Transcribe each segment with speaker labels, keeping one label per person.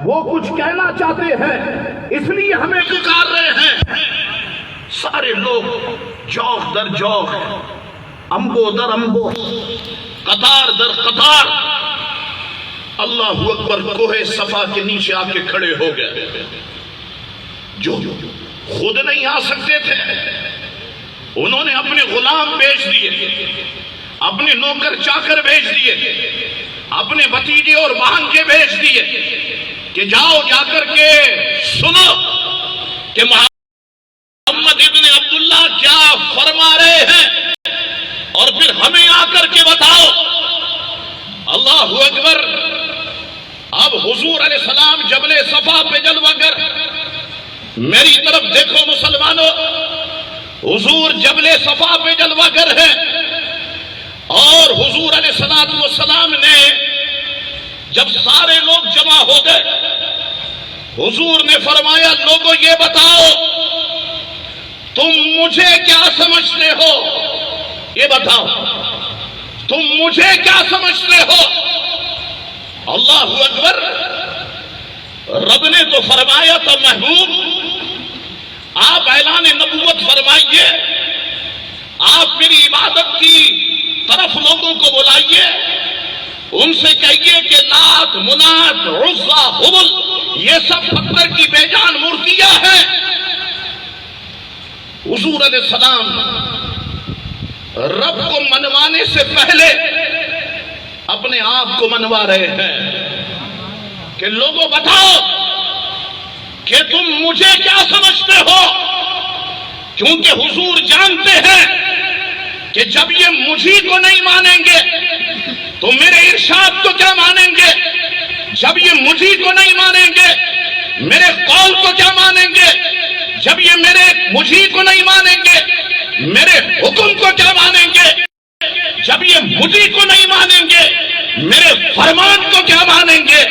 Speaker 1: وہ کچھ کہنا چاہتے ہیں اس لیے ہمیں پکار رہے ہیں. سارے لوگ جوق در جوق، امبو در امبو، قطار در قطار اللہ اکبر کوہ صفا کے نیچے آ کے کھڑے ہو گئے. جو خود نہیں آ سکتے تھے انہوں نے اپنے غلام بیچ دیے، اپنے نوکر چاکر بیچ دیے، اپنے بھتیجے اور بھانجے بیچ دیے کہ جاؤ جا کر کے سنو کہ محمد ابن عبداللہ کیا فرما رہے ہیں اور پھر ہمیں آ کر کے بتاؤ. اللہ اکبر. اب حضور علیہ السلام جبل صفا پہ جلوہ گر، میری طرف دیکھو مسلمانوں، حضور جبل صفا پہ جلوہ گر ہے اور حضور علیہ السلام نے جب سارے لوگ جمع ہو گئے حضور نے فرمایا لوگوں یہ بتاؤ تم مجھے کیا سمجھتے ہو، یہ بتاؤ تم مجھے کیا سمجھتے ہو. اللہ اکبر. رب نے تو فرمایا تھا محبوب آپ اعلان نبوت فرمائیے، آپ میری عبادت کی طرف لوگوں کو بلائیے، ان سے کہیے کہ لات منات عزا حبل یہ سب پتھر کی بے جان مورتیاں ہیں. حضور علیہ السلام رب کو منوانے سے پہلے اپنے آپ کو منوا رہے ہیں کہ لوگوں بتاؤ کہ تم مجھے کیا سمجھتے ہو، کیونکہ حضور جانتے ہیں کہ جب یہ مجھے کو نہیں مانیں گے تو میرے ارشاد کو کیا مانیں گے، جب یہ مجھے کو نہیں مانیں گے میرے قول کو کیا مانیں گے، جب یہ مجھے کو نہیں مانیں گے میرے حکم کو کیا مانیں گے، جب یہ مجھے کو نہیں مانیں گے میرے فرمان کو کیا مانیں گے.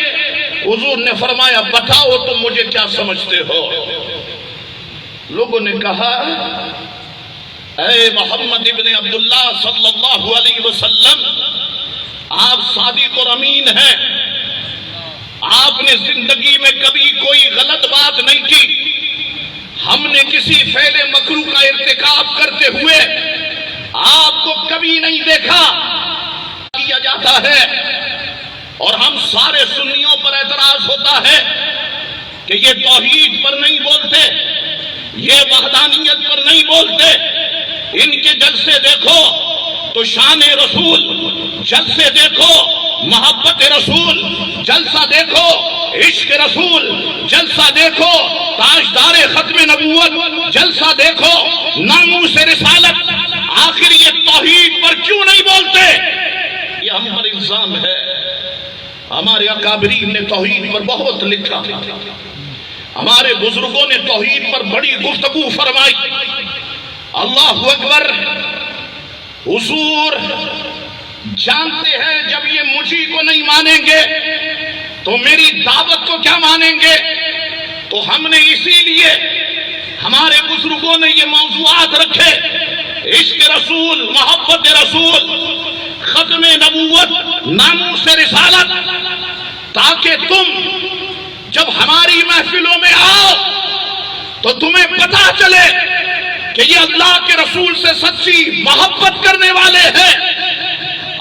Speaker 1: حضور نے فرمایا بتاؤ تم مجھے کیا سمجھتے ہو. لوگوں نے کہا اے محمد ابن عبداللہ صلی اللہ علیہ وسلم آپ صادق اور امین ہیں، آپ نے زندگی میں کبھی کوئی غلط بات نہیں کی، ہم نے کسی فعل مکروہ کا ارتکاب کرتے ہوئے آپ کو کبھی نہیں دیکھا کیا جاتا ہے. اور ہم سارے سنیوں پر اعتراض ہوتا ہے کہ یہ توحید پر نہیں بولتے، یہ وحدانیت پر نہیں بولتے. ان کے جلسے دیکھو تو شان رسول، جلسے دیکھو محبت رسول، جلسہ دیکھو عشق رسول، جلسہ دیکھو تاجدار ختم نبوت، جلسہ دیکھو ناموس رسالت. آخر یہ توحید پر کیوں نہیں بولتے؟ یہ ہم پر الزام ہے. ہمارے اکابرین نے توحید پر بہت لکھا، ہمارے بزرگوں نے توحید پر بڑی گفتگو فرمائی. اللہ اکبر. حضور جانتے ہیں جب یہ مجھے کو نہیں مانیں گے تو میری دعوت کو کیا مانیں گے. تو ہم نے اسی لیے ہمارے بزرگوں نے یہ موضوعات رکھے، عشق رسول، محبت رسول، ختم نبوت، ناموس رسالت، تاکہ تم جب ہماری محفلوں میں آؤ تو تمہیں پتا چلے کہ یہ اللہ کے رسول سے سچی محبت کرنے والے ہیں.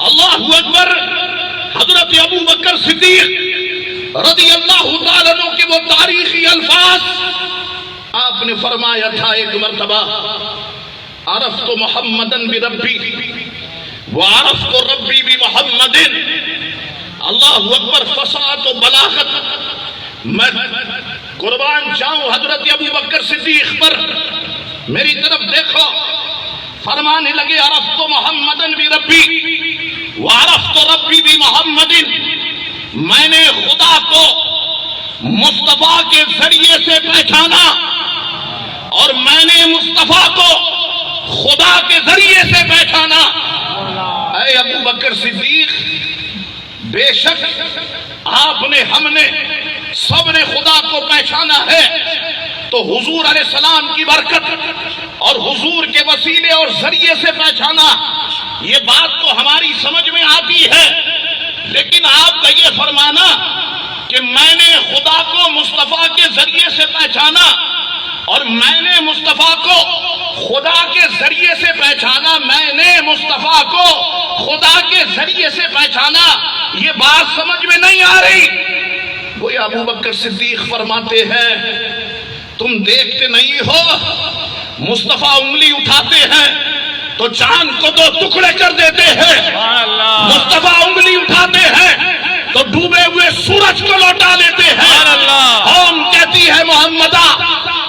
Speaker 1: اللہ اکبر. حضرت ابو بکر صدیق رضی اللہ تعالیٰ عنہ کے وہ تاریخی الفاظ آپ نے فرمایا تھا ایک مرتبہ عرفت محمدا بربی وعرفت ربی بمحمد. اللہ اکبر. فصاحت و بلاغت. میں قربان جاؤں حضرت ابو بکر صدیق پر. میری طرف دیکھو، فرمانے لگے عرفت محمدا بربی وعرفت ربی بمحمد. میں نے خدا کو مصطفیٰ کے ذریعے سے پہچانا اور میں نے مصطفیٰ کو خدا کے ذریعے سے پہچانا. اے ابو بکر صدیق، بے شک آپ نے، ہم نے، سب نے خدا کو پہچانا ہے تو حضور علیہ السلام کی برکت اور حضور کے وسیلے اور ذریعے سے پہچانا. یہ بات تو ہماری سمجھ میں آتی ہے، لیکن آپ کا یہ فرمانا کہ میں نے خدا مصطفیٰ کے ذریعے سے پہچانا اور میں نے مصطفیٰ کو خدا کے ذریعے سے پہچانا، میں نے مصطفیٰ کو خدا کے ذریعے سے پہچانا، یہ بات سمجھ میں نہیں آ رہی۔ کوئی ابو بکر صدیق فرماتے ہیں تم دیکھتے نہیں ہو مصطفیٰ انگلی اٹھاتے ہیں تو چاند کو دو ٹکڑے کر دیتے ہیں، مصطفیٰ انگلی اٹھاتے ہیں تو ڈوبے ہوئے سورج کو لوٹا دیتے ہیں۔ قوم کہتی ہے محمدہ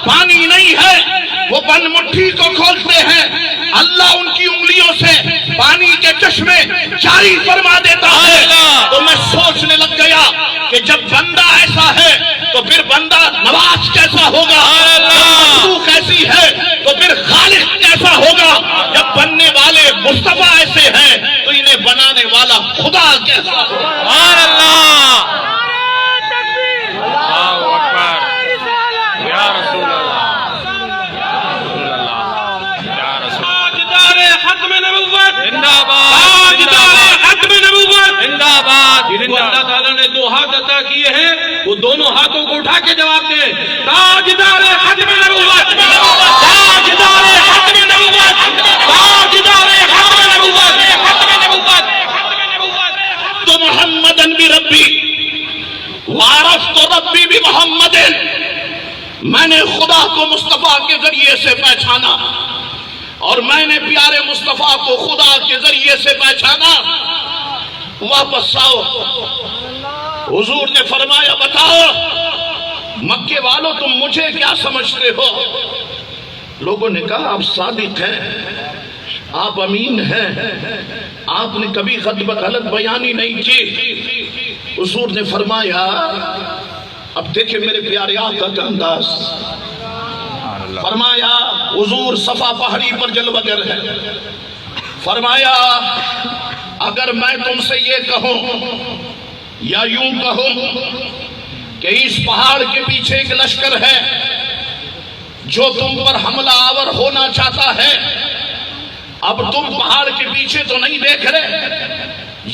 Speaker 1: پانی نہیں ہے، وہ بند مٹھی کو کھولتے ہیں، اللہ ان کی انگلیوں سے پانی کے چشمے جاری فرما دیتا ہے۔ تو میں سوچنے لگ گیا کہ جب بندہ ایسا ہے تو پھر بندہ نواز کیسا ہوگا، مخلوق ایسی ہے تو پھر خالق کیسا ہوگا، جب بننے والے مصطفیٰ ایسے ہیں تو انہیں بنانے والا خدا کیسا ہوگا۔
Speaker 2: اللہ تعالیٰ نے دو ہاتھ عطا کیے ہیں، وہ دونوں ہاتھوں کو اٹھا کے جواب دیں، تاجدار ختم نبوت، تاجدار ختم نبوت، تاجدار ختم نبوت، ختم نبوت۔
Speaker 1: تو محمدن بھی ربی وعرفت ربی بھی محمدن، میں نے خدا کو مصطفیٰ کے ذریعے سے پہچانا اور میں نے پیارے مصطفیٰ کو خدا کے ذریعے سے پہچانا۔ واپس آؤ، حضور نے فرمایا بتاؤ مکے والوں تم مجھے کیا سمجھتے ہو؟ لوگوں نے کہا آپ صادق ہیں، آپ امین ہیں، آپ نے کبھی غلط بیانی نہیں کی۔ حضور نے فرمایا اب دیکھیں میرے پیارے آقا کا انداز، فرمایا حضور صفا پہاڑی پر جلوہ گر ہے، فرمایا اگر میں تم سے یہ کہوں یا یوں کہوں کہ اس پہاڑ کے پیچھے ایک لشکر ہے جو تم پر حملہ آور ہونا چاہتا ہے، اب تم پہاڑ کے پیچھے تو نہیں دیکھ رہے،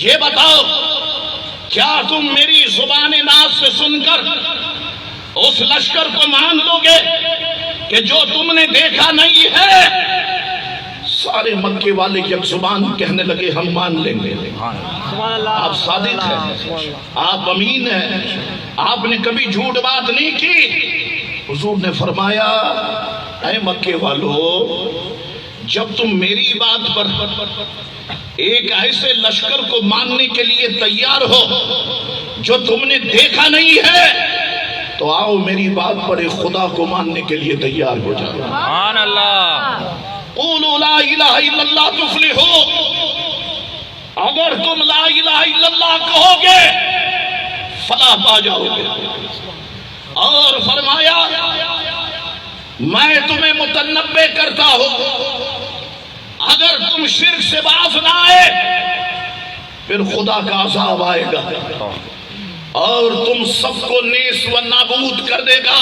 Speaker 1: یہ بتاؤ کیا تم میری زبان ناز سے سن کر اس لشکر کو مان لو گے کہ جو تم نے دیکھا نہیں ہے؟ سارے مکے والے یک زبان کہنے لگے ہم مان لیں گے، آپ صادق ہیں، آپ امین ہیں، آپ نے کبھی جھوٹ بات نہیں کی۔ حضور نے فرمایا اے مکے والو جب تم میری بات پر ایک ایسے لشکر کو ماننے کے لیے تیار ہو جو تم نے دیکھا نہیں ہے تو آؤ میری بات پر ایک خدا کو ماننے کے لیے تیار ہو جاؤ۔
Speaker 2: سبحان اللہ۔
Speaker 1: قولوا لا الہ الا اللہ تفلحو، اگر تم لا الہ الا اللہ کہو گے فلاح پا جاؤ گے۔ اور فرمایا میں تمہیں متنبع کرتا ہوں اگر تم شرک سے باز نہ آئے پھر خدا کا عذاب آئے گا اور تم سب کو نیس و نابود کر دے گا۔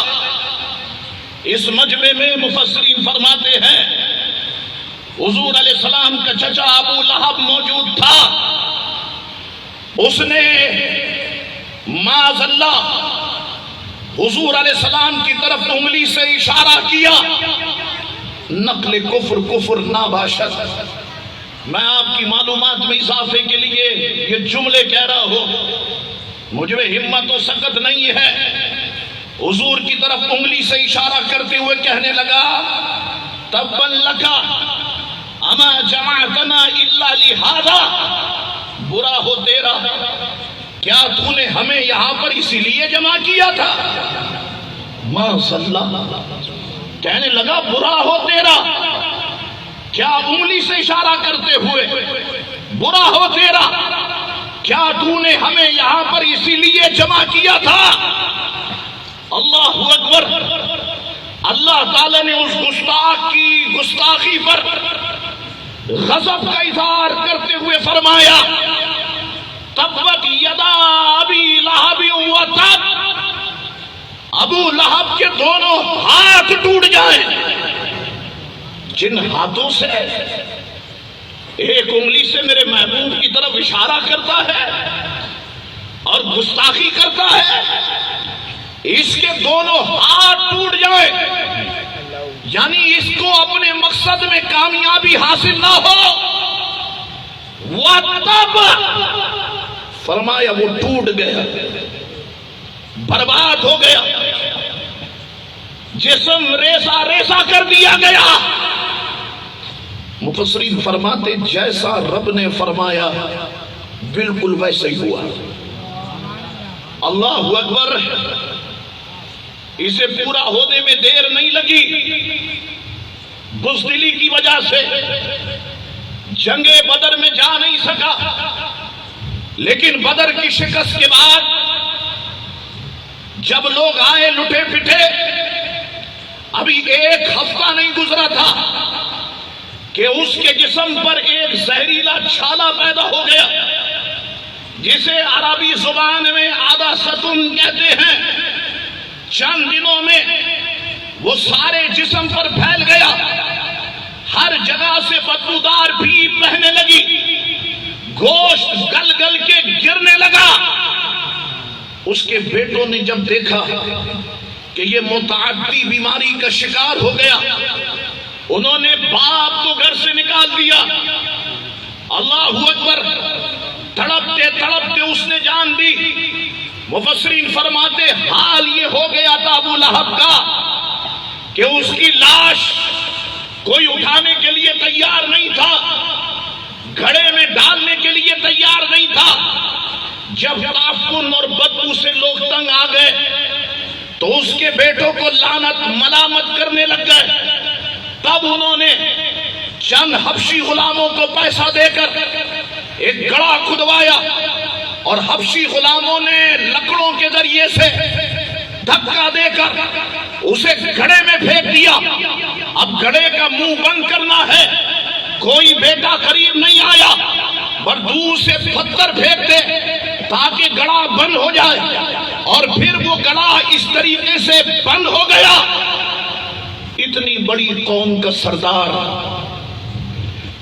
Speaker 1: اس مجمع میں مفسرین فرماتے ہیں حضور علیہ السلام کا چچا ابو لہب موجود تھا، اس نے معاذ اللہ حضور علیہ السلام کی طرف انگلی سے اشارہ کیا، نقل کفر کفر ناباشد۔ میں آپ کی معلومات میں اضافے کے لیے یہ جملے کہہ رہا ہوں، مجھ میں ہمت و سکت نہیں ہے۔ حضور کی طرف انگلی سے اشارہ کرتے ہوئے کہنے لگا تبا لکا اما جمعتنا الا لہذا، برا ہو تیرا، کیا تو نے ہمیں یہاں پر اسی لیے جمع کیا تھا؟ ماذا اللہ، کہنے لگا برا ہو تیرا، کیا انگلی سے اشارہ کرتے ہوئے برا ہو تیرا، کیا تو نے ہمیں یہاں پر اسی لیے جمع کیا تھا؟ اللہ اکبر۔ اللہ تعالیٰ نے اس گستاخ کی گستاخی پر غضب کا اظہار کرتے ہوئے فرمایا تبت یدا ابی لہب وتب، ابو لہب کے دونوں ہاتھ ٹوٹ جائیں۔ جن ہاتھوں سے ایک انگلی سے میرے محبوب کی طرف اشارہ کرتا ہے اور گستاخی کرتا ہے، اس کے دونوں ہاتھ ٹوٹ جائے، یعنی اس کو اپنے مقصد میں کامیابی حاصل نہ ہو، وہ تب فرمایا وہ ٹوٹ گیا، برباد ہو گیا، جسم ریسا ریسا کر دیا گیا۔ مفسرین فرماتے جیسا رب نے فرمایا بالکل ویسے ہی ہوا۔ اللہ اکبر۔ اسے پورا ہونے میں دیر نہیں لگی، بزدلی کی وجہ سے جنگ بدر میں جا نہیں سکا، لیکن بدر کی شکست کے بعد جب لوگ آئے لٹے پٹے، ابھی ایک ہفتہ نہیں گزرا تھا کہ اس کے جسم پر ایک زہریلا چھالا پیدا ہو گیا، جسے عربی زبان میں عدسۃ کہتے ہیں۔ چند دنوں میں وہ سارے جسم پر پھیل گیا، ہر جگہ سے بدبودار بھیپ بہنے لگی، گوشت گل گل کے گرنے لگا۔ اس کے بیٹوں نے جب دیکھا کہ یہ متعدی بیماری کا شکار ہو گیا، انہوں نے باپ کو گھر سے نکال دیا۔ اللہ اکبر۔ تڑپتے تڑپتے اس نے جان دی۔ مفسرین فرماتے حال یہ ہو گیا تھا ابو لہب کا کہ اس کی لاش کوئی اٹھانے کے لیے تیار نہیں تھا، گھڑے میں ڈالنے کے لیے تیار نہیں تھا۔ جب تعفن اور بدبو سے لوگ تنگ آ گئے تو اس کے بیٹوں کو لعنت ملامت کرنے لگ گئے۔ تب انہوں نے چند حبشی غلاموں کو پیسہ دے کر ایک گڑھا کھدوایا، اور حبشی غلاموں نے لکڑوں کے ذریعے سے دھکا دے کر اسے گھڑے میں پھینک دیا۔ اب گھڑے کا منہ بند کرنا ہے، کوئی بیٹا قریب نہیں آیا، پر دور سے پتھر پھینکتے تاکہ گڑھا بند ہو جائے، اور پھر وہ گڑھا اس طریقے سے بند ہو گیا۔ اتنی بڑی قوم کا سردار،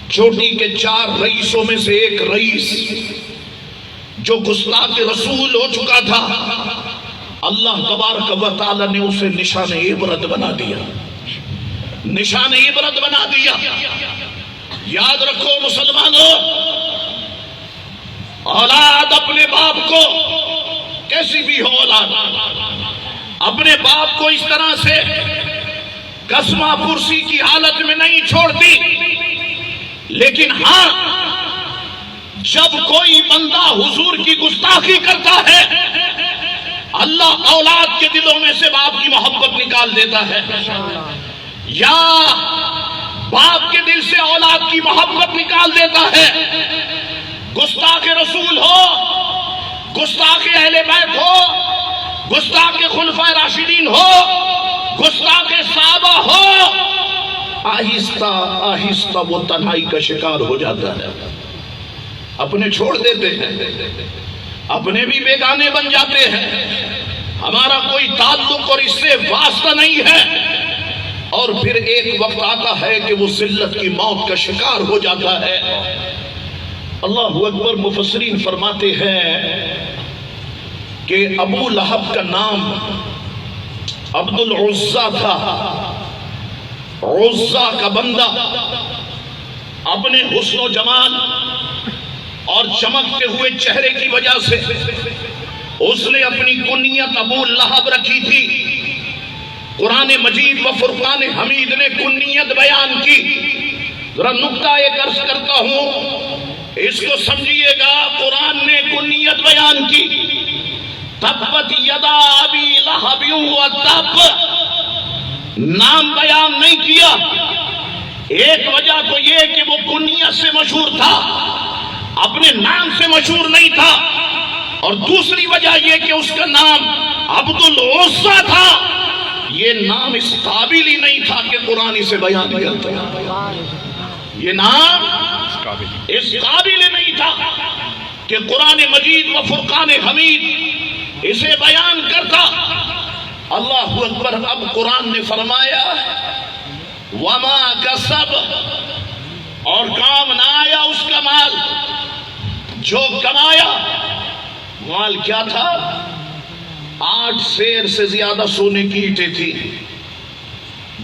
Speaker 1: چوٹی کے 4 رئیسوں میں سے ایک رئیس جو گستاخ رسول ہو چکا تھا، اللہ تبارک و تعالی نے اسے نشان عبرت بنا دیا، نشان عبرت بنا دیا۔ یاد رکھو مسلمانوں، اولاد اپنے باپ کو، کیسی بھی ہو اولاد، اپنے باپ کو اس طرح سے قسمہ پرسی کی حالت میں نہیں چھوڑتی، لیکن ہاں جب کوئی بندہ حضور کی گستاخی کرتا ہے، اللہ اولاد کے دلوں میں سے باپ کی محبت نکال دیتا ہے، یا باپ کے دل سے اولاد کی محبت نکال دیتا ہے۔ گستاخ رسول ہو، گستاخ اہل بیت ہو، گستاخ خلفائے راشدین ہو، گستاخ صحابہ ہو، آہستہ آہستہ وہ تنہائی کا شکار ہو جاتا ہے، اپنے چھوڑ دیتے ہیں، اپنے بھی بیگانے بن جاتے ہیں، ہمارا کوئی تعلق اور اس سے واسطہ نہیں ہے، اور پھر ایک وقت آتا ہے کہ وہ ذلت کی موت کا شکار ہو جاتا ہے۔ اللہ اکبر۔ مفسرین فرماتے ہیں کہ ابو لہب کا نام عبد العزا تھا، عزا کا بندہ۔ اپنے حسن و جمال اور چمکتے ہوئے چہرے کی وجہ سے اس نے اپنی کنیت ابو لہب رکھی تھی۔ قرآن مجید و فرقان حمید نے کنیت بیان کی۔ ذرا نکتہ ایک عرض کرتا ہوں، اس کو سمجھیے گا۔ قرآن نے کنیت بیان کی، تبت یدا ابی لہب وتب، نام بیان نہیں کیا۔ ایک وجہ تو یہ کہ وہ کنیت سے مشہور تھا، اپنے نام سے مشہور نہیں تھا، اور دوسری وجہ یہ کہ اس کا نام عبد العزا تھا۔ یہ نام اس قابل ہی نہیں تھا کہ قرآن اسے بیان کرتا، یہ نام اس قابل نہیں تھا کہ قرآن مجید و فرقان حمید اسے بیان کرتا۔ اللہ اکبر۔ اب قرآن نے فرمایا وما کسب، اور کام نہ آیا اس کا مال، جو کمایا۔ مال کیا تھا؟ 8 سیر سے زیادہ سونے کی اینٹیں تھی،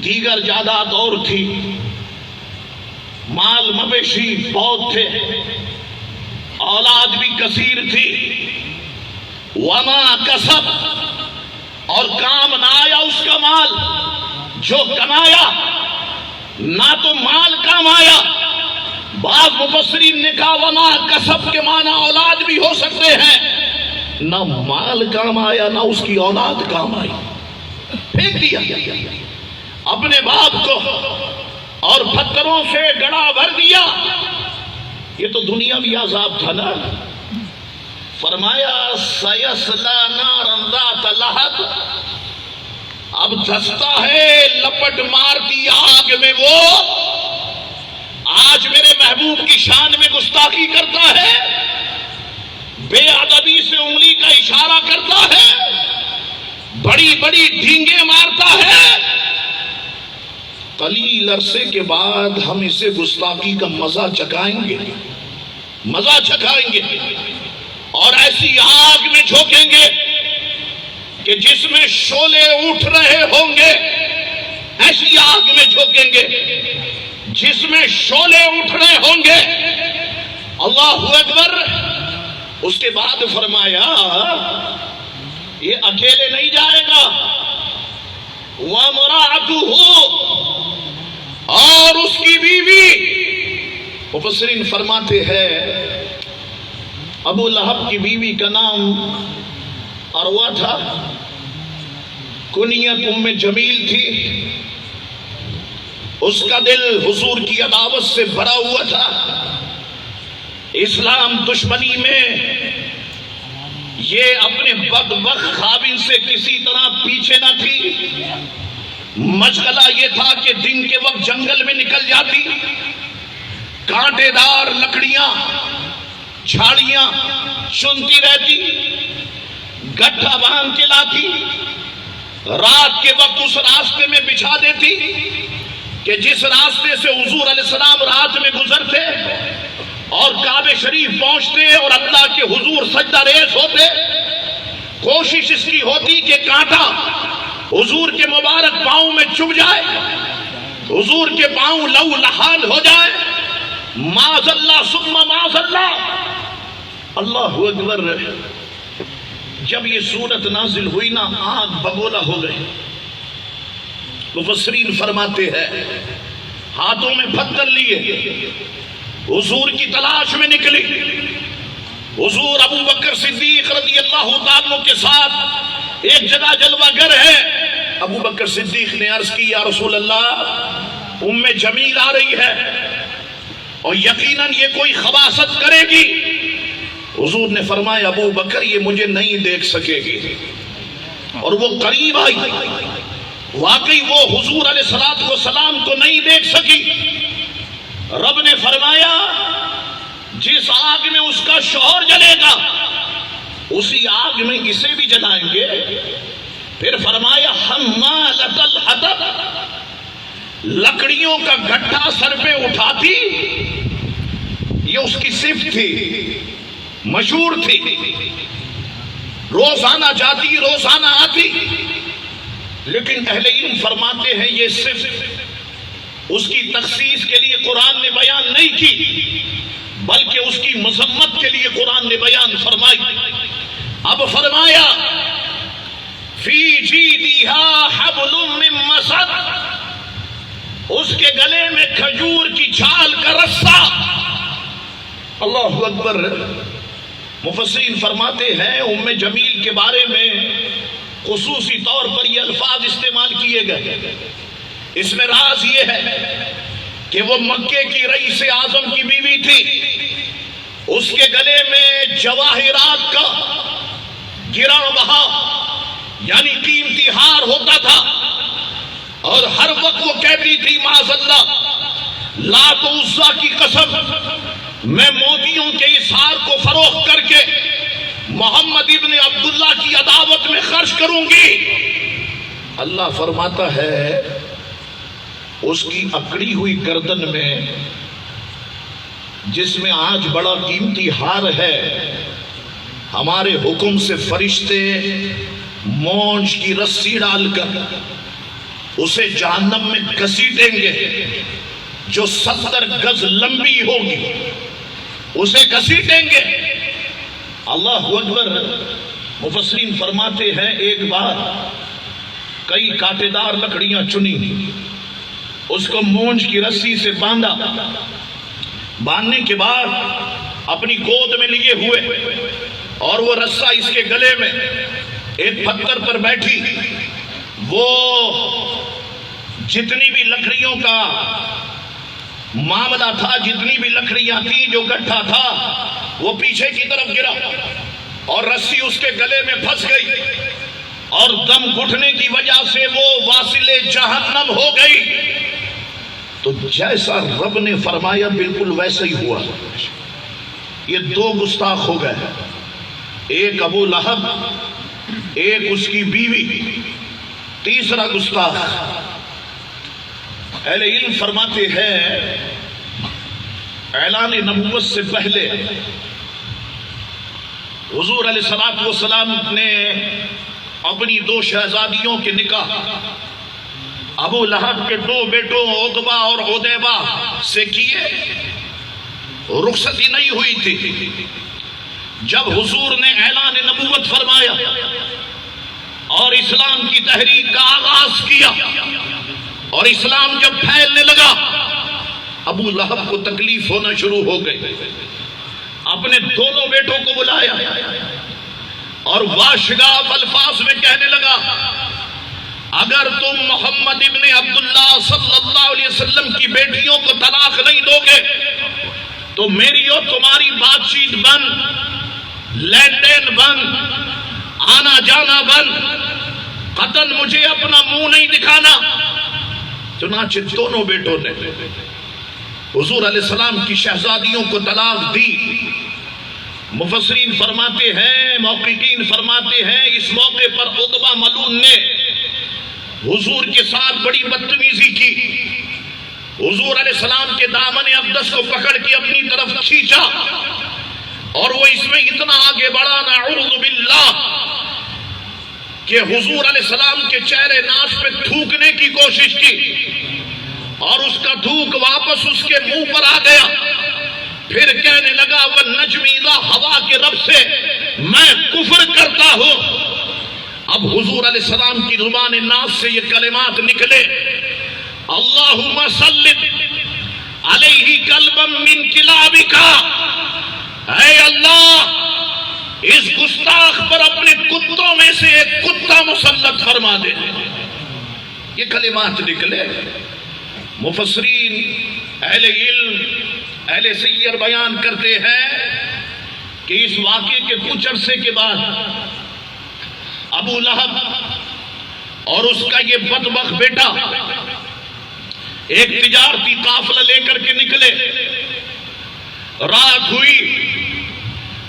Speaker 1: دیگر جائیداد اور تھی، مال مویشی بہت تھے، اولاد بھی کثیر تھی۔ وما کسب، اور کام نہ آیا اس کا مال جو کمایا، نہ تو مال کام آیا۔ بعض مفسرین نے کہا وما کسب کے معنی اولاد بھی ہو سکتے ہیں، نہ مال کام آیا نہ اس کی اولاد کام آئی، پھینک دیا اپنے باپ کو اور پتھروں سے گڑا بھر دیا۔ یہ تو دنیاوی عذاب تھا نا۔ فرمایا سیصلی نارا ذات لہب، اب دھستا ہے لپٹ مارتی آگ میں وہ، آج میرے محبوب کی شان میں گستاخی کرتا ہے، بے ادبی سے انگلی کا اشارہ کرتا ہے، بڑی بڑی ڈھینگیں مارتا ہے۔ قلیل عرصے کے بعد ہم اسے گستاخی کا مزہ چکھائیں گے، مزہ چکھائیں گے، اور ایسی آگ میں جھونکیں گے کہ جس میں شعلے اٹھ رہے ہوں گے، ایسی آگ میں جھونکیں گے جس میں شعلے اٹھ رہے ہوں گے۔ اللہ اکبر۔ اس کے بعد فرمایا یہ اکیلے نہیں جائے گا، وَامْرَأَتُهُ، اور اس کی بیوی۔ مفسرین فرماتے ہیں ابو لہب کی بیوی کا نام عروہ تھا، کنیت ام جمیل تھی، اس کا دل حضور کی عداوت سے بھرا ہوا تھا، اسلام دشمنی میں یہ اپنے بدبخت خاوند سے کسی طرح پیچھے نہ تھی۔ مشغلہ یہ تھا کہ دن کے وقت جنگل میں نکل جاتی، کانٹے دار لکڑیاں جھاڑیاں چنتی رہتی، گٹھا باندھ کے لاتی، رات کے وقت اس راستے میں بچھا دیتی کہ جس راستے سے حضور علیہ السلام رات میں گزرتے اور کعبہ شریف پہنچتے اور اللہ کے حضور سجدہ ریز ہوتے، کوشش اس کی ہوتی کہ کانٹا حضور کے مبارک پاؤں میں چبھ جائے، حضور کے پاؤں لو لحال ہو جائے، معاذ اللہ ثم معاذ اللہ۔ اللہ اکبر۔ جب یہ سورت نازل ہوئی نا، آگ بگولا ہو گئی۔ مفسرین فرماتے ہیں ہاتھوں میں پتھر لیے حضور کی تلاش میں نکلی۔ حضور ابو بکر صدیق رضی اللہ تعالیٰ کے ساتھ ایک جگہ جلوہ گر ہے۔ ابو بکر صدیق نے عرض کی یا رسول اللہ، ام جمیل آ رہی ہے اور یقیناً یہ کوئی خباثت کرے گی۔ حضور نے فرمایا ابو بکر یہ مجھے نہیں دیکھ سکے گی، اور وہ قریب آئی، واقعی وہ حضور علیہ السلام کو نہیں دیکھ سکی۔ رب نے فرمایا جس آگ میں اس کا شوہر جلے گا اسی آگ میں اسے بھی جلائیں گے۔ پھر فرمایا حمالۃ الحطب، لکڑیوں کا گٹھا سر پہ اٹھاتی، یہ اس کی صفت تھی، مشہور تھی، روزانہ جاتی روزانہ آتی۔ لیکن اہل علم فرماتے ہیں یہ صرف اس کی تخصیص کے لیے قرآن نے بیان نہیں کی، بلکہ اس کی مذمت کے لیے قرآن نے بیان فرمائی۔ اب فرمایا فی جیدہا حبل من مسد، اس کے گلے میں کھجور کی چھال کا رسہ۔ اللہ اکبر۔ مفسرین فرماتے ہیں ام جمیل کے بارے میں خصوصی طور پر یہ الفاظ استعمال کیے گئے، اس میں راز یہ ہے کہ وہ مکے کی رئیس اعظم کی بیوی تھی، اس کے گلے میں جواہرات کا گراں بہا یعنی قیمتی ہار ہوتا تھا، اور ہر وقت وہ کہتی تھی معاذ اللہ لات و عزا کی قسم، میں موتیوں کے اس ہار کو فروخت کر کے محمد ابن عبداللہ کی عداوت میں خرچ کروں گی۔ اللہ فرماتا ہے اس کی اکڑی ہوئی گردن میں جس میں آج بڑا قیمتی ہار ہے، ہمارے حکم سے فرشتے مونج کی رسی ڈال کر اسے جہنم میں گھسیٹیں گے، جو 70 گز لمبی ہوگی اسے گھسیٹیں گے۔ اللہ اکبر۔ مفسرین فرماتے ہیں ایک بار کئی کانٹے دار لکڑیاں چنی، اس کو مونج کی رسی سے باندھا، باندھنے کے بعد اپنی گود میں لیے ہوئے اور وہ رسا اس کے گلے میں، ایک پتھر پر بیٹھی، وہ جتنی بھی لکڑیوں کا معاملہ تھا، جتنی بھی لکڑیاں تھیں، جو گٹھا تھا، وہ پیچھے کی طرف گرا اور رسی اس کے گلے میں پھنس گئی اور دم گھٹنے کی وجہ سے وہ واصل جہنم ہو گئی۔ تو جیسا رب نے فرمایا بالکل ویسا ہی ہوا۔ یہ دو گستاخ ہو گئے، ایک ابو لہب، ایک اس کی بیوی، تیسرا گستاخ۔ اہل علم فرماتے ہیں اعلان نبوت سے پہلے حضور علیہ السلام نے اپنی 2 شہزادیوں کے نکاح ابو لہب کے 2 بیٹوں عتبہ اور عتیبہ سے کیے، رخصتی نہیں ہوئی تھی۔ جب حضور نے اعلان نبوت فرمایا اور اسلام کی تحریک کا آغاز کیا اور اسلام جب پھیلنے لگا، ابو لہب کو تکلیف ہونا شروع ہو گئی۔ اپنے دونوں بیٹوں کو بلایا اور واشگاف الفاظ میں کہنے لگا، اگر تم محمد ابن عبداللہ صلی اللہ علیہ وسلم کی بیٹیوں کو طلاق نہیں دو گے تو میری اور تمہاری بات چیت بند، لین دین بند، آنا جانا بند، قطعاً مجھے اپنا منہ نہیں دکھانا۔ چنانچہ دونوں بیٹوں نے حضور علیہ السلام کی شہزادیوں کو طلاق دی۔ مفسرین فرماتے ہیں، محققین فرماتے ہیں، اس موقع پر عتبہ ملعون نے حضور کے ساتھ بڑی بدتمیزی کی۔ حضور علیہ السلام کے دامن اقدس کو پکڑ کے اپنی طرف کھینچا اور وہ اس میں اتنا آگے بڑھا، نعوذ باللہ، کہ حضور علیہ السلام کے چہرے ناش پہ تھوکنے کی کوشش کی اور اس کا تھوک واپس اس کے منہ پر آ گیا۔ پھر کہنے لگا، وَالنَّجْمِ إِذَا ہوا کے رب سے میں کفر کرتا ہوں۔ اب حضور علیہ السلام کی زبان ناز سے یہ کلمات نکلے، اللہم سلط علیہ قلبا من کلابک، اے اللہ اس گستاخ پر اپنے کتوں میں سے ایک کتا مسلط فرما دے۔ یہ کلمات نکلے۔ مفسرین، اہل علم، اہل سیر بیان کرتے ہیں کہ اس واقعے کے کچھ عرصے کے بعد ابو لہب اور اس کا یہ بدبخت بیٹا ایک تجارتی قافلہ لے کر کے نکلے۔ رات ہوئی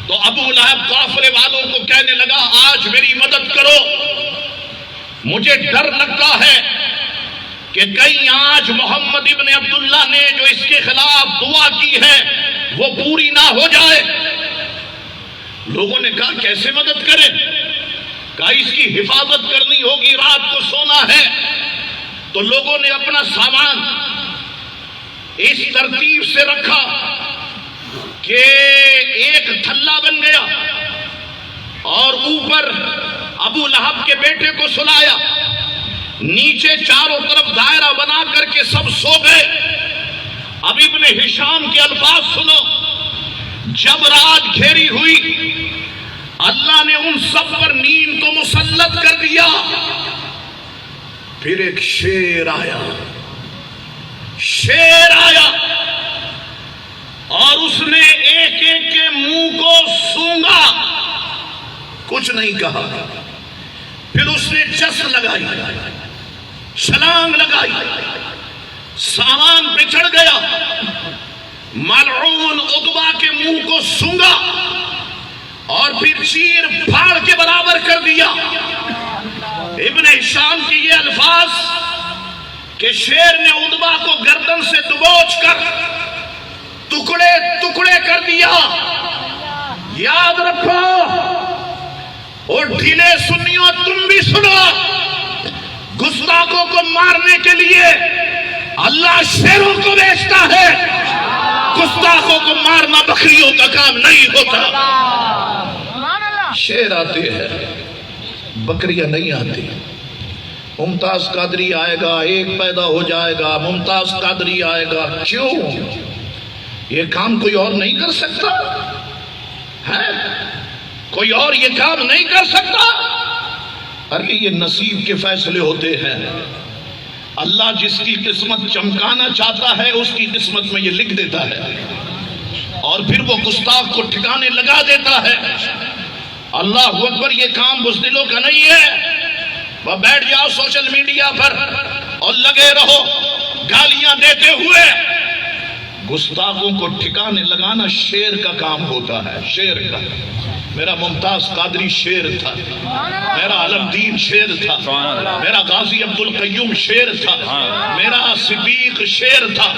Speaker 1: تو ابو لہب قافلے والوں کو کہنے لگا، آج میری مدد کرو، مجھے ڈر لگتا ہے کہ کہیں آج محمد ابن عبداللہ نے جو اس کے خلاف دعا کی ہے وہ پوری نہ ہو جائے۔ لوگوں نے کہا کیسے مدد کریں؟ کہا اس کی حفاظت کرنی ہوگی، رات کو سونا ہے۔ تو لوگوں نے اپنا سامان اس ترتیب سے رکھا کہ ایک تھلا بن گیا اور اوپر ابو لہب کے بیٹے کو سلایا، نیچے چاروں طرف دائرہ بنا کر کے سب سو گئے۔ اب ابن ہشام کے الفاظ سنو، جب رات گھیری ہوئی اللہ نے ان سب پر نیند کو مسلط کر دیا۔ پھر ایک شیر آیا اور اس نے ایک ایک کے منہ کو سونگا، کچھ نہیں کہا۔ پھر اس نے چس لگائی، چھلانگ لگائی، سامان پہ چڑھ گیا، ملعون عتبہ کے منہ کو سونگا اور پھر چیر پھاڑ کے برابر کر دیا۔ ابن ہشام کی یہ الفاظ کہ شیر نے عتبہ کو گردن سے دبوچ کر ٹکڑے ٹکڑے کر دیا۔ یاد رکھو اور ڈھیلے سنیوں تم بھی سنو، گستاخوں کو مارنے کے لیے اللہ شیروں کو بھیجتا ہے، گستاخوں کو مارنا بکریوں کا کام نہیں ہوتا۔ شیر آتے ہیں، بکریاں نہیں آتی۔ ممتاز قادری آئے گا، ایک پیدا ہو جائے گا، ممتاز قادری آئے گا۔ کیوں؟ یہ کام کوئی اور نہیں کر سکتا ہے؟ کوئی اور یہ کام نہیں کر سکتا؟ ارے یہ نصیب کے فیصلے ہوتے ہیں، اللہ جس کی قسمت چمکانا چاہتا ہے اس کی قسمت میں یہ لکھ دیتا ہے، اور پھر وہ گستاخ کو ٹھکانے لگا دیتا ہے۔ اللہ اکبر، یہ کام بزدلوں کا نہیں ہے۔ وہ بیٹھ جاؤ سوشل میڈیا پر اور لگے رہو گالیاں دیتے ہوئے۔ گستاخوں کو ٹھکانے لگانا شیر کا کام ہوتا ہے، شیر کا۔ میرا ممتاز قادری شیر تھا، میرا علمدین شیر تھا، میرا غازی عبدالقیوم شیر تھا، میرا صدیق شیر تھا،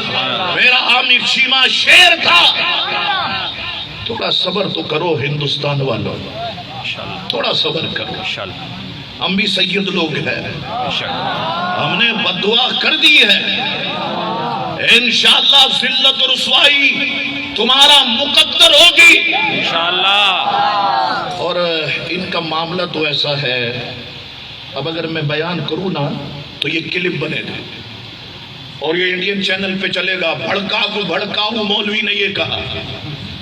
Speaker 1: میرا عامر چیمہ شیر تھا۔ تھوڑا صبر تو کرو ہندوستان والوں، تھوڑا صبر کرو۔ ہم بھی سید لوگ ہیں، ہم نے بددعا کر دی ہے، انشاءاللہ ذلت و رسوائی تمہارا مقدر ہوگی انشاءاللہ۔ اور ان کا معاملہ تو ایسا ہے، اب اگر میں بیان کروں نا تو یہ کلپ بنے گا اور یہ انڈین چینل پہ چلے گا۔ بھڑکاؤ مولوی نے یہ کہا،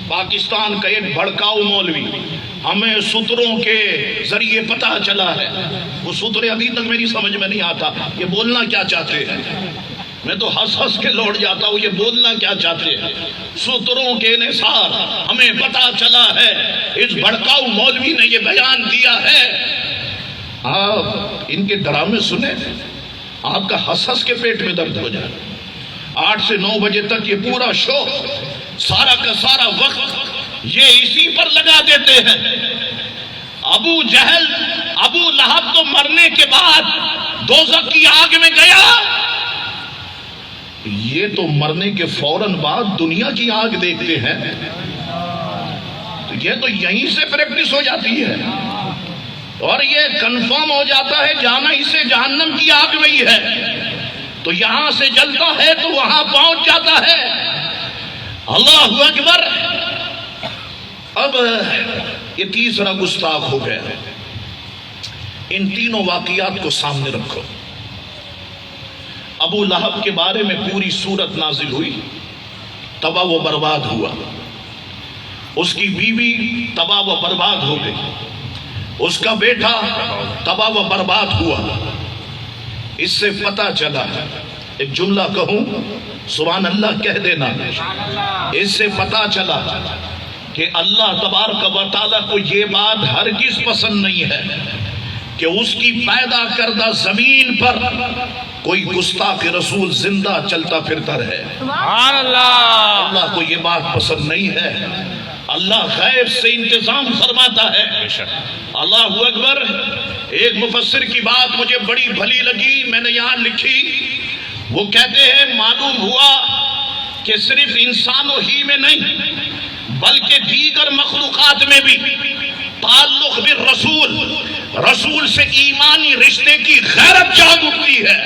Speaker 1: پاکستان کا ایک بھڑکاؤ مولوی، ہمیں ستروں کے ذریعے پتہ چلا ہے۔ وہ سترے ابھی تک میری سمجھ میں نہیں آتا یہ بولنا کیا چاہتے ہیں، میں تو ہنس ہنس کے لوٹ جاتا ہوں، یہ بولنا کیا چاہتے ہیں۔ ستروں کے نثار ہمیں پتہ چلا ہے، اس بھڑکاؤ مولوی نے یہ بیان دیا ہے۔ آپ ان کے ڈرامے سنیں، آپ کا ہنس ہنس کے پیٹ میں درد ہو جائے۔ 8 سے 9 بجے تک یہ پورا شو، سارا کا سارا وقت یہ اسی پر لگا دیتے ہیں۔ ابو جہل، ابو لہب تو مرنے کے بعد دوزخ کی آگ میں گیا، یہ تو مرنے کے فوراً بعد دنیا کی آگ دیکھتے ہیں، تو یہ تو یہیں سے پریکٹس ہو جاتی ہے اور یہ کنفرم ہو جاتا ہے جانا اسے جہنم کی آگ میں ہی ہے، تو یہاں سے جلتا ہے تو وہاں پہنچ جاتا ہے۔ اللہ اکبر۔ اب یہ تیسرا گستاخ ہو گیا۔ ان تینوں واقعات کو سامنے رکھو۔ ابو لہب کے بارے میں پوری سورت نازل ہوئی، تباہ و برباد ہوا، اس کی بیوی تباہ و برباد ہو گئی، اس کا بیٹا تباہ و برباد ہوا۔ اس سے پتہ چلا، ایک جملہ کہوں سبحان اللہ کہہ دینا، اس سے پتہ چلا کہ اللہ تبارک و تعالیٰ کو یہ بات ہرگز پسند نہیں ہے کہ اس کی پیدا کردہ زمین پر کوئی گستاخ رسول زندہ چلتا پھرتا رہے۔
Speaker 2: سبحان اللہ۔
Speaker 1: اللہ کو یہ بات پسند نہیں ہے، اللہ غیب سے انتظام فرماتا ہے۔ اللہ اکبر۔ ایک مفسر کی بات مجھے بڑی بھلی لگی، میں نے یہاں لکھی، وہ کہتے ہیں معلوم ہوا کہ صرف انسانوں ہی میں نہیں بلکہ دیگر مخلوقات میں بھی تعلق بالرسول، رسول سے ایمانی رشتے کی غیرت جاگ اٹھتی ہے۔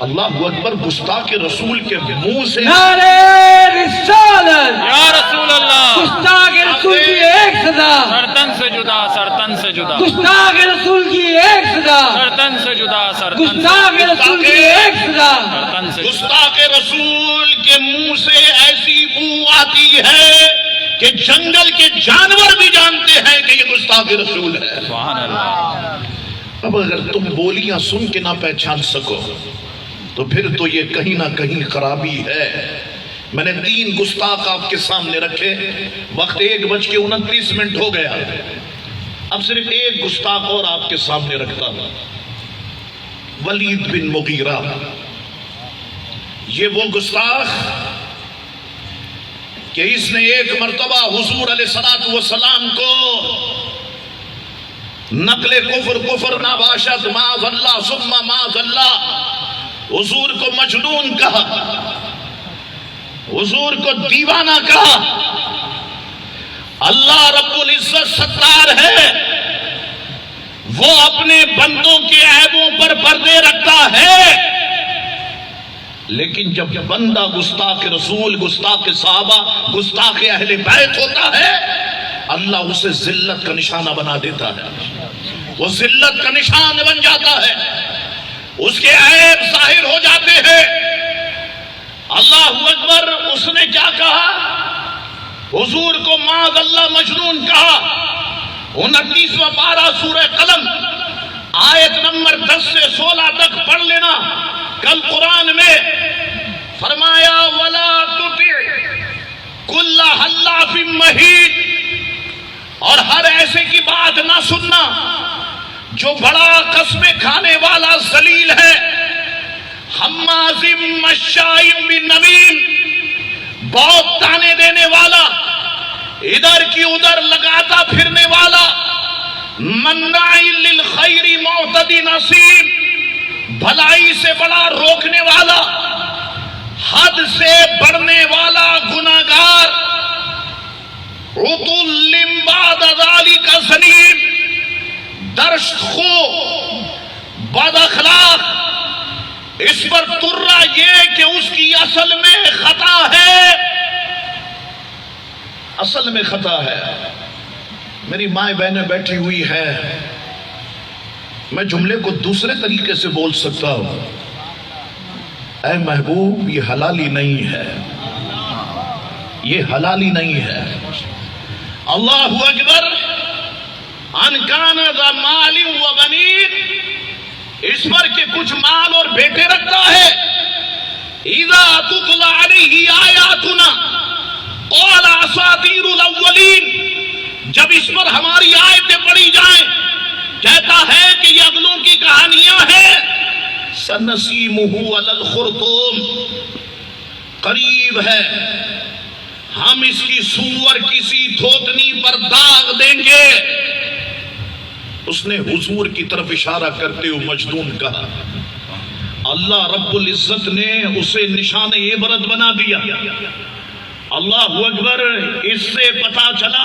Speaker 1: اللہ اکبر۔ گستاخ رسول کے منہ سے
Speaker 3: نعرہ رسالت
Speaker 2: یا رسول اللہ،
Speaker 3: گستاخ رسول کی ایک صدا،
Speaker 2: سرتن سے جدا، سرتن سے جدا،
Speaker 3: گستاخ رسول کی ایک صدا،
Speaker 2: سرتن سے جدا، سرتن سے
Speaker 3: گستاخ رسول کی ایک صدا،
Speaker 2: سرتن سے جدا۔
Speaker 1: گستاخ رسول کے منہ سے ایسی بو آتی ہے کہ جنگل کے جانور بھی جانتے ہیں کہ یہ گستاخ رسول ہے۔
Speaker 2: سبحان اللہ۔
Speaker 1: اب اگر تم بولیاں سن کے نہ پہچان سکو تو پھر تو یہ کہیں نہ کہیں خرابی ہے۔ میں نے 3 گستاخ آپ کے سامنے رکھے، وقت 1:29 ہو گیا، اب صرف ایک گستاخ اور آپ کے سامنے رکھتا ہوں، ولید بن مغیرہ۔ یہ وہ گستاخ کہ اس نے ایک مرتبہ حضور علیہ الصلوۃ والسلام کو نقل کفر نباشت معاذ اللہ ثم معاذ اللہ، حضور کو مجنون کہا، حضور کو دیوانہ کہا۔ اللہ رب العزت ستار ہے، وہ اپنے بندوں کے عیبوں پر پردے رکھتا ہے، لیکن جب بندہ گستاخ رسول، گستاخ صحابہ، گستاخ اہل بیت ہوتا ہے، اللہ اسے ذلت کا نشانہ بنا دیتا ہے، وہ ذلت کا نشان بن جاتا ہے، اس کے عیب ظاہر ہو جاتے ہیں۔ اللہ اکبر۔ اس نے کیا کہا؟ حضور کو معاذ اللہ مجنون کہا۔ 29واں پارہ سورہ قلم آیت نمبر 10 سے 16 تک پڑھ لینا۔ کل قرآن میں فرمایا وَلَا تُطِعْ كُلَّ حَلَّافٍ مَّهِينٍ، اور ہر ایسے کی بات نہ سننا جو بڑا قسمیں کھانے والا ذلیل ہے، حماز مشاء بنمیم، بہت تانے دینے والا، ادھر کی ادھر لگاتا پھرنے والا، مناع للخیر معتد نصیب، بھلائی سے بڑا روکنے والا، حد سے بڑھنے والا گناہگار، عتل بعد ذلک زنیم، درشت خو، بد اخلاق۔ اس پر ترا یہ کہ اس کی اصل میں خطا ہے، اصل میں خطا ہے۔ میری مائیں بہنیں بیٹھی ہوئی ہے، میں جملے کو دوسرے طریقے سے بول سکتا ہوں۔ اے محبوب، یہ حلالی نہیں ہے، یہ حلالی نہیں ہے۔ اللہ اکبر۔ ان کان ذا مال و بنین، اس پر کہ کچھ مال اور بیٹے رکھتا ہے۔ اذا تتلی علیہ آیاتنا قال اساطیر الاولین، جب اس پر ہماری آیتیں پڑھی جائیں کہتا ہے کہ یہ اگلوں کی کہانیاں ہیں۔ سنسیمہ علی الخرطوم، قریب ہے ہم اس کی سور کسی تھوتنی پر داغ دیں گے۔ اس نے حضور کی طرف اشارہ کرتے ہوئے مجنون کہا۔ اللہ رب العزت نے اسے نشان عبرت بنا دیا۔ اللہ اکبر۔ اس سے پتا چلا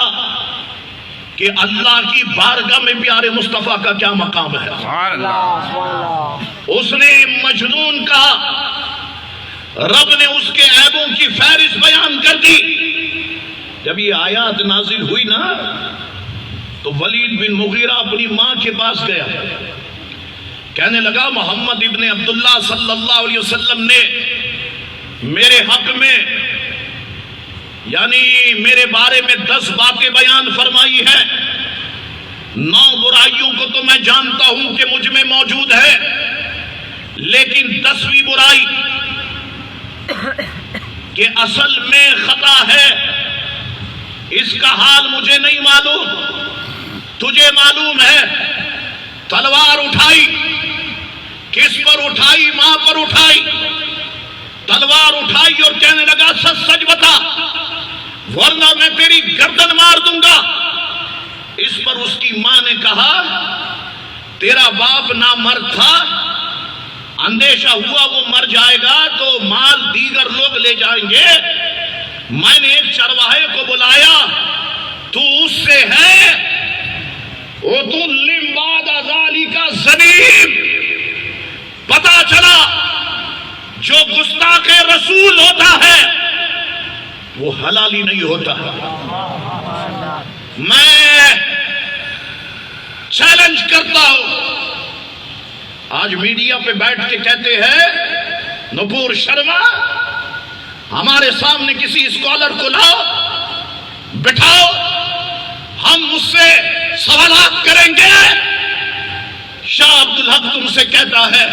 Speaker 1: کہ اللہ کی بارگاہ میں پیارے مصطفیٰ کا کیا مقام ہے۔ اس نے مجنون کہا، رب نے اس کے عیبوں کی فہرست بیان کر دی۔ جب یہ آیات نازل ہوئی نا تو ولید بن مغیرہ اپنی ماں کے پاس گیا، کہنے لگا محمد ابن عبداللہ صلی اللہ علیہ وسلم نے میرے حق میں یعنی میرے بارے میں 10 باتیں بیان فرمائی ہیں۔ 9 برائیوں کو تو میں جانتا ہوں کہ مجھ میں موجود ہے، لیکن 10ویں برائی کہ اصل میں خطا ہے، اس کا حال مجھے نہیں معلوم، تجھے معلوم ہے۔ تلوار اٹھائی، کس پر اٹھائی؟ ماں پر اٹھائی۔ تلوار اٹھائی اور کہنے لگا سچ سچ بتا ورنہ میں تیری گردن مار دوں گا۔ اس پر اس کی ماں نے کہا تیرا باپ نامرد تھا، اندیشہ ہوا وہ مر جائے گا تو مال دیگر لوگ لے جائیں گے، میں نے ایک چرواہے کو بلایا، تو اس سے ہے وَتُلِّمْ بَعْدَ ذَلِكَ زَنِيمٌ۔ پتا چلا جو گستاخ رسول ہوتا ہے وہ حلالی نہیں ہوتا۔ میں چیلنج کرتا ہوں، آج میڈیا پہ بیٹھ کے کہتے ہیں نپور شرما ہمارے سامنے کسی اسکالر کو لاؤ بٹھاؤ، ہم اس سے سوالات کریں گے۔ شاہ عبدالحق تم سے کہتا ہے،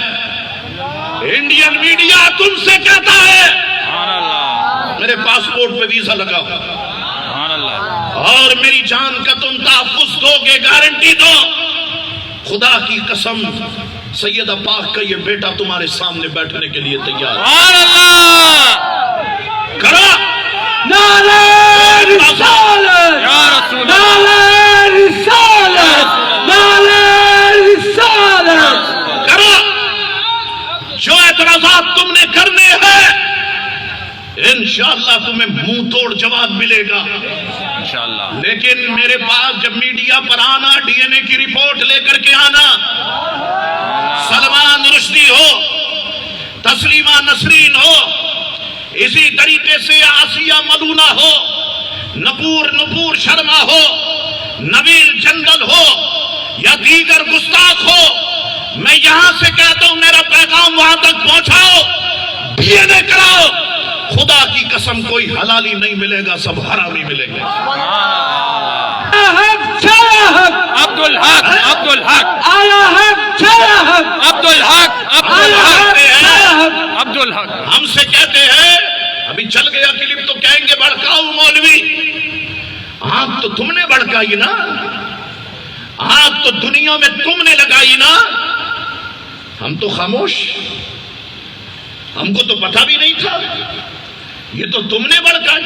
Speaker 1: انڈین میڈیا تم سے کہتا ہے میرے پاسپورٹ پہ ویزا لگاؤ اور میری جان کا تم تحفظ دو گے، گارنٹی دو۔ خدا کی قسم سیدہ پاک کا یہ بیٹا تمہارے سامنے بیٹھنے کے لیے تیار ہے۔ کرو
Speaker 3: نعرہ رسالت، نعرہ رسالت، نعرہ رسالت۔
Speaker 1: کرو جو اعتراضات تم نے کرنے ہیں، انشاءاللہ تمہیں منہ توڑ جواب ملے گا
Speaker 2: انشاءاللہ.
Speaker 1: لیکن میرے پاس جب میڈیا پر آنا، ڈی این اے کی رپورٹ لے کر کے آنا، سلمان رشدی ہو، تسلیمہ نسرین ہو، اسی طریقے سے آسیہ ملونہ ہو، نپور شرما ہو، نویل جندل ہو یا دیگر گستاخ ہو، میں یہاں سے کہتا ہوں میرا پیغام وہاں تک پہنچاؤ، ڈی این اے کراؤ. خدا کی قسم کوئی حلالی نہیں ملے گا، سب حرامی ملیں گے.
Speaker 2: عبد الحق عبد الحق عبد الحق
Speaker 1: ہم سے کہتے ہیں، ابھی چل گیا کلپ تو کہیں گے بھڑکاؤ مولوی. آنکھ تو تم نے بھڑکائی نا، آنکھ تو دنیا میں تم نے لگائی نا، ہم تو خاموش، ہم کو تو پتہ بھی نہیں تھا، یہ تو تم نے بھڑکائی.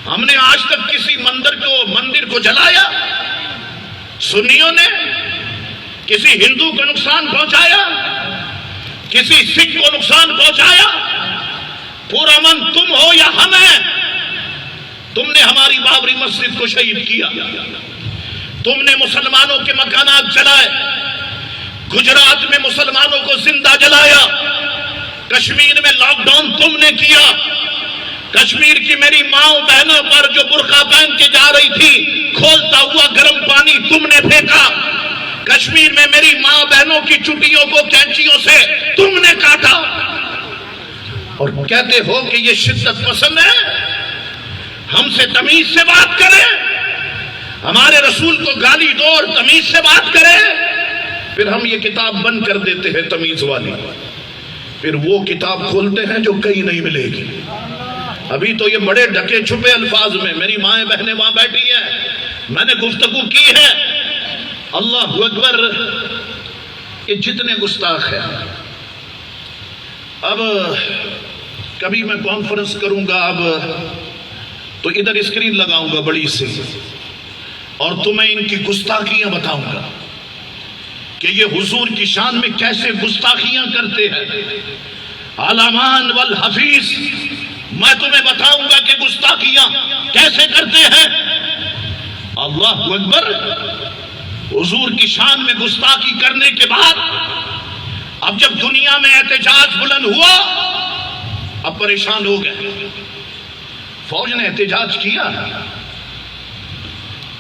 Speaker 1: ہم نے آج تک کسی مندر کو جلایا؟ سنیوں نے کسی ہندو کو نقصان پہنچایا؟ کسی سکھ کو نقصان پہنچایا؟ پرامن تم ہو یا ہم ہیں؟ تم نے ہماری بابری مسجد کو شہید کیا، تم نے مسلمانوں کے مکانات جلائے، گجرات میں مسلمانوں کو زندہ جلایا، کشمیر میں لاک ڈاؤن تم نے کیا، کشمیر کی میری ماں بہنوں پر جو برقع پہن کے جا رہی تھی کھولتا ہوا گرم پانی تم نے پھینکا، کشمیر میں میری ماں بہنوں کی چٹیوں کو کینچیوں سے تم نے کاٹا، اور کہتے ہو کہ یہ شدت پسند ہے. ہم سے تمیز سے بات کریں، ہمارے رسول کو گالی دو اور تمیز سے بات کریں، پھر ہم یہ کتاب بند کر دیتے ہیں تمیز والی، پھر وہ کتاب کھولتے ہیں جو کہیں نہیں ملے گی. ابھی تو یہ بڑے ڈھکے چھپے الفاظ میں میری مائیں بہنیں وہاں بیٹھی ہیں، میں نے گفتگو کی ہے. اللہ اکبر، یہ جتنے گستاخ ہیں. اب کبھی میں کانفرنس کروں گا اب تو ادھر اسکرین لگاؤں گا بڑی سی، اور تمہیں ان کی گستاخیاں بتاؤں گا کہ یہ حضور کی شان میں کیسے گستاخیاں کرتے ہیں. علامان والحفیظ، میں تمہیں بتاؤں گا کہ گستاخیاں کیسے کرتے ہیں. اللہ اکبر، حضور کی شان میں گستاخی کرنے کے بعد اب جب دنیا میں احتجاج بلند ہوا، اب پریشان ہو گئے. فوج نے احتجاج کیا،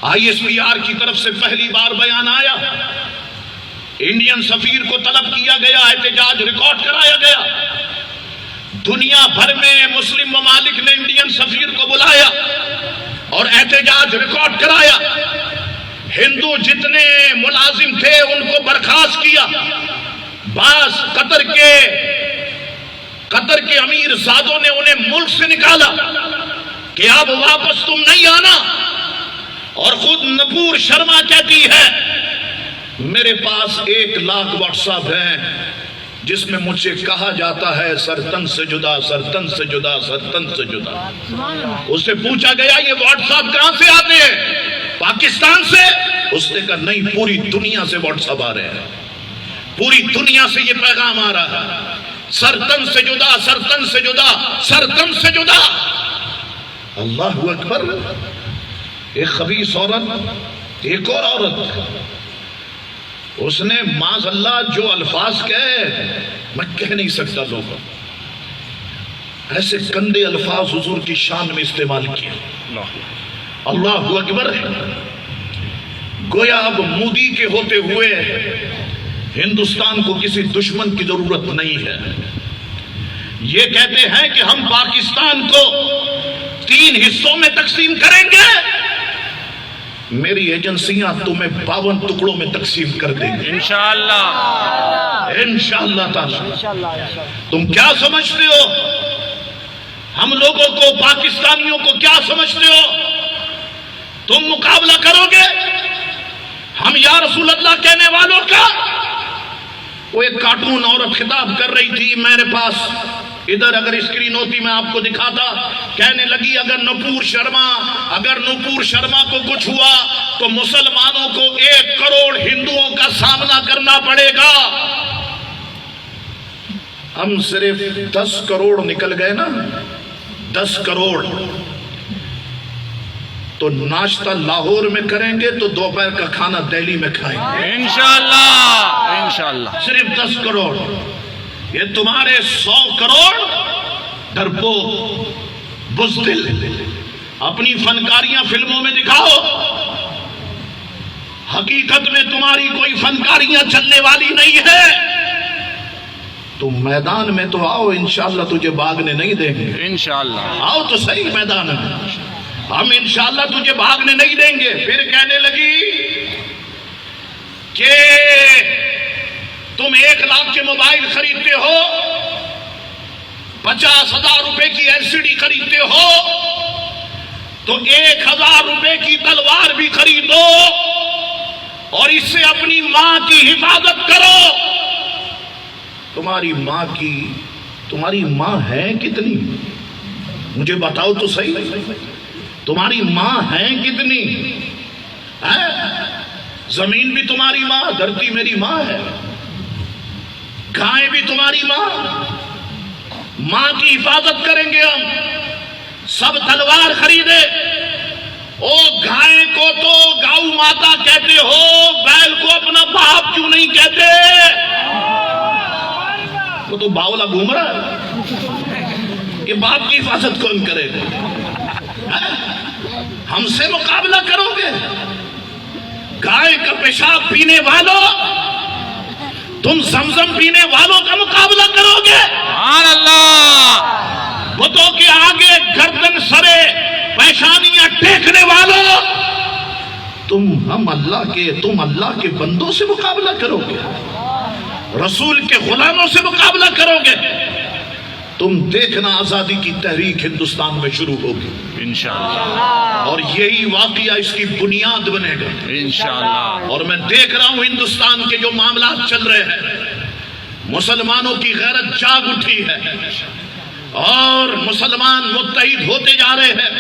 Speaker 1: آئی ایس پی آر کی طرف سے پہلی بار بیان آیا، انڈین سفیر کو طلب کیا گیا، احتجاج ریکارڈ کرایا گیا. دنیا بھر میں مسلم ممالک نے انڈین سفیر کو بلایا اور احتجاج ریکارڈ کرایا. ہندو جتنے ملازم تھے ان کو برخاست کیا. بعض قطر کے امیر زادوں نے انہیں ملک سے نکالا کہ اب واپس تم نہیں آنا. اور خود نپور شرما کہتی ہے میرے پاس 1 لاکھ واٹس ایپ ہیں جس میں مجھ سے کہا جاتا ہے سرتن سے جدا، سرتن سے جدا، سرتن سے جدا. اس سے پوچھا گیا یہ واٹس ایپ کہاں سے آتے ہیں؟ پاکستان سے. اس نے کہا نہیں، پوری دنیا سے واٹس ایپ آ رہے ہیں، پوری دنیا سے یہ پیغام آ رہا ہے، سرتن سے جدا، سرتن سے جدا، سرتن سے جدا. اللہ اکبر. ایک خبیث عورت، ایک اور عورت، اس نے معاذ اللہ جو الفاظ کہے میں کہہ نہیں سکتا، لوگوں ایسے گندے الفاظ حضور کی شان میں استعمال کیے. اللہ اکبر. گویا اب مودی کے ہوتے ہوئے ہندوستان کو کسی دشمن کی ضرورت نہیں ہے. یہ کہتے ہیں کہ ہم پاکستان کو 3 حصوں میں تقسیم کریں گے، میری ایجنسیاں تمہیں 52 ٹکڑوں میں تقسیم کر دیں گے
Speaker 2: انشاءاللہ.
Speaker 1: انشاءاللہ تعالی. تم کیا سمجھتے ہو ہم لوگوں کو، پاکستانیوں کو کیا سمجھتے ہو؟ تم مقابلہ کرو گے ہم یا رسول اللہ کہنے والوں کا؟ وہ ایک کارٹون عورت خطاب کر رہی تھی، میرے پاس ادھر اگر اسکرین ہوتی میں آپ کو دکھاتا. کہنے لگی اگر نپور شرما کو کچھ ہوا تو مسلمانوں کو 1 کروڑ ہندوؤں کا سامنا کرنا پڑے گا. ہم صرف 10 کروڑ نکل گئے نا، 10 کروڑ، تو ناشتہ لاہور میں کریں گے تو دوپہر کا کھانا دہلی میں کھائیں گے
Speaker 2: انشاءاللہ انشاءاللہ.
Speaker 1: صرف 10 کروڑ. یہ تمہارے 100 کروڑ ڈرپوک بزدل اپنی فنکاریاں فلموں میں دکھاؤ، حقیقت میں تمہاری کوئی فنکاریاں چلنے والی نہیں ہے. تم میدان میں تو آؤ، انشاءاللہ تجھے بھاگنے نہیں دیں گے.
Speaker 2: انشاءاللہ
Speaker 1: آؤ تو صحیح میدان میں، ہم انشاءاللہ تجھے بھاگنے نہیں دیں گے. پھر کہنے لگی کہ تم 1 لاکھ کے موبائل خریدتے ہو، 50,000 روپے کی LCD خریدتے ہو، تو 1,000 روپے کی تلوار بھی خریدو اور اس سے اپنی ماں کی حفاظت کرو. تمہاری ماں ہے کتنی؟ مجھے بتاؤ تو صحیح، تمہاری ماں ہے کتنی؟ زمین بھی تمہاری ماں، دھرتی میری ماں ہے، گائے بھی تمہاری ماں. ماں کی حفاظت کریں گے ہم. سب تلوار خریدے. او گائے کو تو گاؤ ماتا کہتے ہو، بیل کو اپنا باپ کیوں نہیں کہتے؟ وہ تو باولا گھوم رہا ہے کہ باپ کی حفاظت کون کرے گا؟ ہم سے مقابلہ کرو گے؟ گائے کا پیشاب پینے والوں، تم زمزم پینے والوں کا مقابلہ کرو گے؟
Speaker 2: سبحان اللہ.
Speaker 1: بتوں کے آگے گردن سرے پیشانیاں ٹیکنے والوں، تم اللہ کے بندوں سے مقابلہ کرو گے؟ رسول کے غلاموں سے مقابلہ کرو گے؟ تم دیکھنا آزادی کی تحریک ہندوستان میں شروع ہوگی
Speaker 2: انشاءاللہ
Speaker 1: اور یہی واقعہ اس کی بنیاد بنے گا
Speaker 2: انشاءاللہ.
Speaker 1: اور میں دیکھ رہا ہوں ہندوستان کے جو معاملات چل رہے ہیں، مسلمانوں کی غیرت جاگ اٹھی ہے اور مسلمان متحد ہوتے جا رہے ہیں.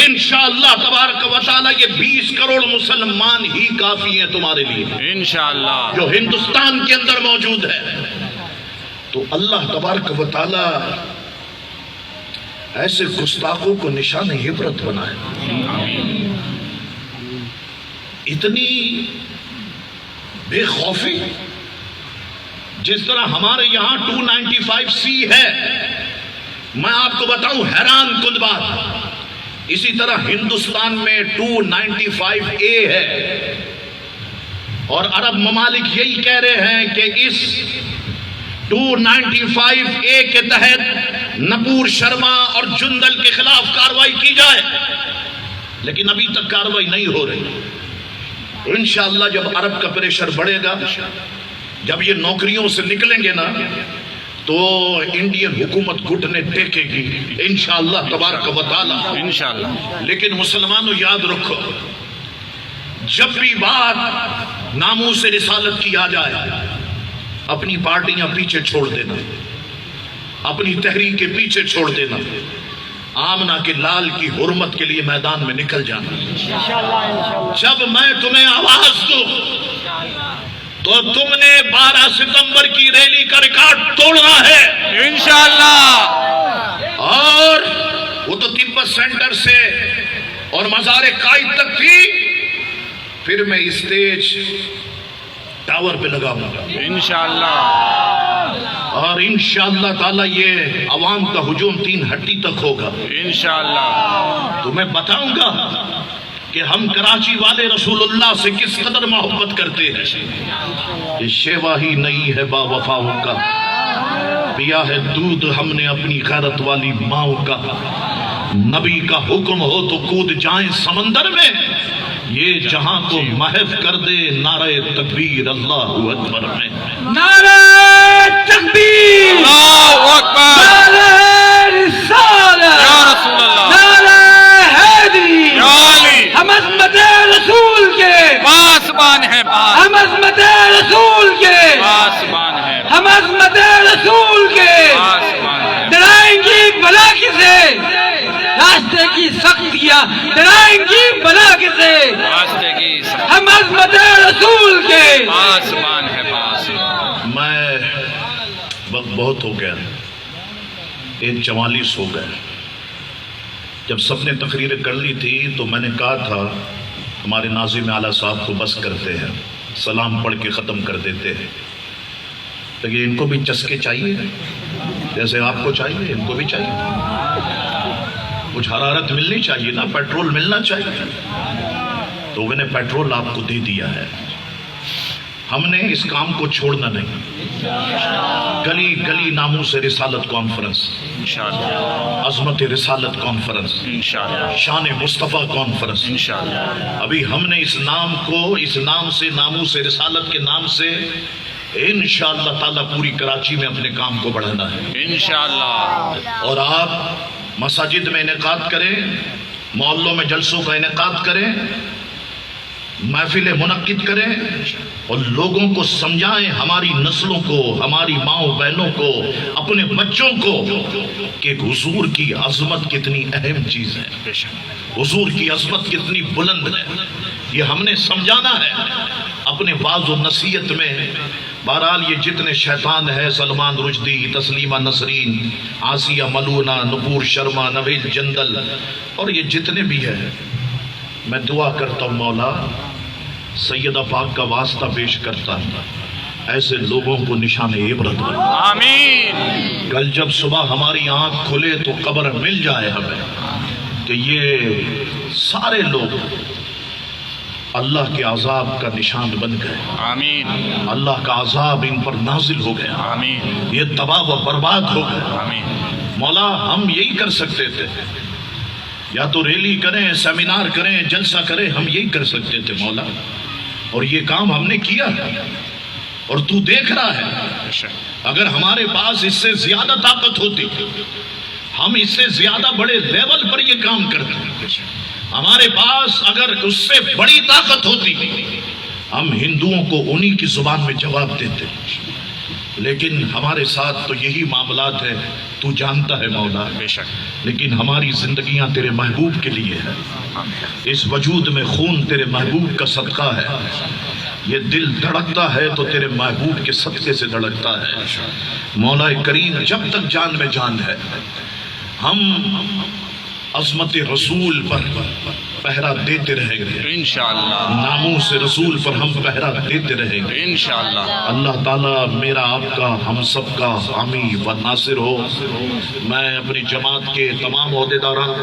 Speaker 1: انشاءاللہ تبارک و تعالی یہ 20 کروڑ مسلمان ہی کافی ہیں تمہارے لیے
Speaker 2: انشاءاللہ.
Speaker 1: جو ہندوستان کے اندر موجود ہے. تو اللہ تبارک و تعالی ایسے گستاخوں کو نشان عبرت بنائے. اتنی بے خوفی، جس طرح ہمارے یہاں 295C ہے، میں آپ کو بتاؤں حیران کن بات، اسی طرح ہندوستان میں 295A ہے. اور عرب ممالک یہی کہہ رہے ہیں کہ اس 295A کے تحت نپور شرما اور جندل کے خلاف کارروائی کی جائے، لیکن ابھی تک کارروائی نہیں ہو رہی. انشاءاللہ جب عرب کا پریشر بڑھے گا، جب یہ نوکریوں سے نکلیں گے نا، تو انڈین حکومت گھٹنے ٹیکے گی انشاءاللہ تبارک و تعالی.
Speaker 2: انشاءاللہ.
Speaker 1: لیکن مسلمانوں یاد رکھو، جب بھی بات ناموس رسالت کی آ جائے، اپنی پارٹیاں پیچھے چھوڑ دینا، اپنی تحریک پیچھے چھوڑ دینا، آمنہ کے لال کی حرمت کے لیے میدان میں نکل جانا. جب میں تمہیں آواز دوں تو تم نے 12 ستمبر کی ریلی کا ریکارڈ توڑنا ہے
Speaker 2: انشاءاللہ.
Speaker 1: اور وہ تو تبت سینٹر سے اور مزار قائد تک تھی، پھر میں اسٹیج ٹاور پہ لگاؤں گا
Speaker 2: انشاءاللہ.
Speaker 1: اور انشاءاللہ تعالی یہ عوام کا ہجوم 3 ہٹی تک ہوگا.
Speaker 2: انشاءاللہ.
Speaker 1: تو میں بتاؤں گا کہ ہم کراچی والے رسول اللہ سے کس قدر محبت کرتے ہیں. یہ شیوا ہی نہیں ہے با وفاؤں کا، پیا ہے دودھ ہم نے اپنی غیرت والی ماؤں کا. نبی کا حکم ہو تو کود جائیں سمندر میں، یہ جہاں کو محف کر دے نعرہ تکبیر اللہ اکبر میں.
Speaker 3: نعرہ تکبیر،
Speaker 2: اللہ اکبر.
Speaker 3: نعرہ رسالت،
Speaker 2: یا رسول اللہ،
Speaker 3: نعرہ حیدری.
Speaker 2: یا علی.
Speaker 3: ہم عظمت رسول کے
Speaker 2: پاسبان ہے،
Speaker 3: ہم عظمت رسول کے
Speaker 2: پاسبان ہے،
Speaker 3: ہم عظمت رسول کے
Speaker 2: پاسبان ہے.
Speaker 3: ڈرائیں گی بلا کسے، راستے کی سختیاں ڈرائیں گی بلا کسے،
Speaker 2: راستے کی
Speaker 3: ہم عظمت رسول کے
Speaker 2: پاسبان ہے، پاسبان.
Speaker 1: میں بہت ہو گیا، 1:44 ہو گئے۔ جب سب نے تقریریں کر لی تھی تو میں نے کہا تھا ہمارے ناظم اعلیٰ صاحب کو بس کرتے ہیں، سلام پڑھ کے ختم کر دیتے ہیں، لیکن ان کو بھی چسکے چاہیے، جیسے آپ کو چاہیے ان کو بھی چاہیے، کچھ حرارت ملنی چاہیے نا، پیٹرول ملنا چاہیے، تو میں نے پیٹرول آپ کو دے دیا ہے۔ ہم نے اس کام کو چھوڑنا نہیں، گلی گلی ناموس رسالت کانفرنس، عظمت رسالت کانفرنس، شان مصطفیٰ کانفرنس، ابھی ہم نے اس نام کو، اس نام سے، ناموس رسالت کے نام سے انشاءاللہ تعالیٰ پوری کراچی میں اپنے کام کو بڑھانا ہے انشاءاللہ۔ اور آپ مساجد میں انعقاد کریں، محلوں میں جلسوں کا انعقاد کریں، محفلیں منعقد کریں اور لوگوں کو سمجھائیں، ہماری نسلوں کو، ہماری ماؤں بہنوں کو، اپنے بچوں کو، کہ حضور کی عظمت کتنی اہم چیز ہے، حضور کی عظمت کتنی بلند ہے، یہ ہم نے سمجھانا ہے اپنے واعظ و نصیحت میں۔ بہرحال یہ جتنے شیطان ہیں، سلمان رشدی، تسلیمہ نسرین، آسیہ ملونہ، نپور شرما، نویل جندل، اور یہ جتنے بھی ہیں، میں دعا کرتا ہوں مولا، سیدہ پاک کا واسطہ پیش کرتا ہوں، ایسے لوگوں کو نشان عبرت بنا۔
Speaker 2: آمین۔
Speaker 1: کل جب صبح ہماری آنکھ کھلے تو خبر مل جائے ہمیں کہ یہ سارے لوگ اللہ کے عذاب کا نشان بن گئے،
Speaker 2: آمین۔
Speaker 1: اللہ کا عذاب ان پر نازل ہو گیا،
Speaker 2: آمین۔
Speaker 1: یہ تباہ و برباد ہو گئے۔
Speaker 2: آمین۔
Speaker 1: مولا ہم یہی کر سکتے تھے، یا تو ریلی کریں، سیمینار کریں، جلسہ کریں، ہم یہی کر سکتے تھے مولا، اور یہ کام ہم نے کیا اور تو دیکھ رہا ہے۔ اگر ہمارے پاس اس سے زیادہ طاقت ہوتی، ہم اس سے زیادہ بڑے لیول پر یہ کام کرتے، ہمارے پاس اگر اس سے بڑی طاقت ہوتی، ہم ہندوؤں کو انہی کی زبان میں جواب دیتے، لیکن ہمارے ساتھ تو یہی معاملات ہے، تو جانتا ہے مولا، لیکن ہماری زندگیاں تیرے محبوب کے لیے ہے، اس وجود میں خون تیرے محبوب کا صدقہ ہے، یہ دل دھڑکتا ہے تو تیرے محبوب کے صدقے سے دھڑکتا ہے۔ مولا کریم جب تک جان میں جان ہے، ہم عظمت رسول پر پہرا دیتے رہیں گے
Speaker 2: انشاءاللہ،
Speaker 1: ناموس رسول پر ہم پہرا دیتے رہیں گے
Speaker 2: انشاءاللہ۔
Speaker 1: اللہ تعالیٰ میرا آپ کا، ہم سب کا حامی و ناصر ہو۔ میں اپنی جماعت کے تمام عہدیداران